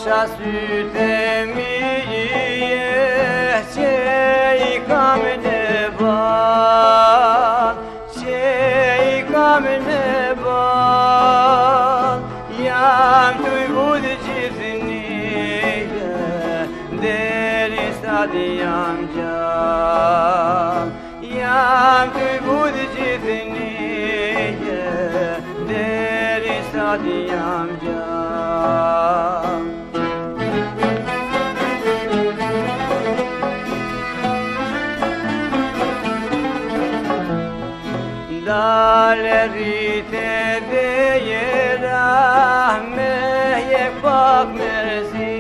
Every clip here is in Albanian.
Pasha sytë mije që I kam në ban, që I kam në ban, jam të I budë gjithë një, deri sa di jam gjallë, jam të I budë gjithë një, deri sa di jam gjallë. Dale rrite dhe jera me jek pak merzi,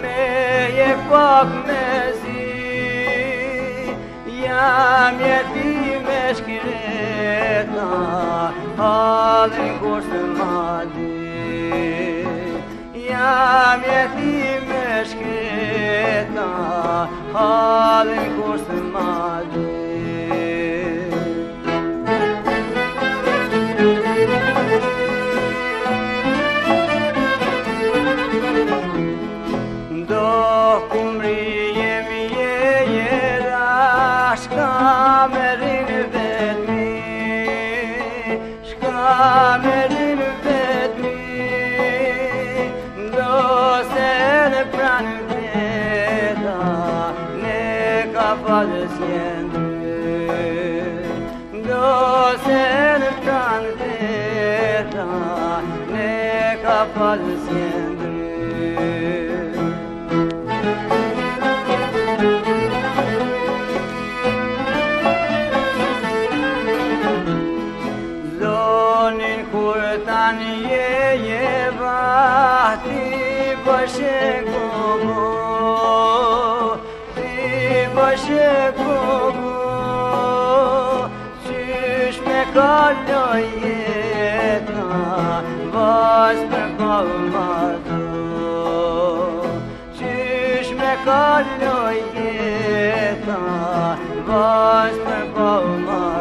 me jek pak merzi, jam jetim e shkreta, halin kur së mali, jam jetim e shkreta, halin kur së mali. Do kumrije mi jera, shka me rinë vetëmi, shka me rinë vetëmi, do se në pranë veta, ne ka falës jendë, do se në pranë veta, ne ka falës jendë. Zonin kur tani je vahti bëshe kogo, ti bëshe kogo, qysh me kalloj jeta, vas për kalmado, qysh me kalloj jeta, vas për kalmado.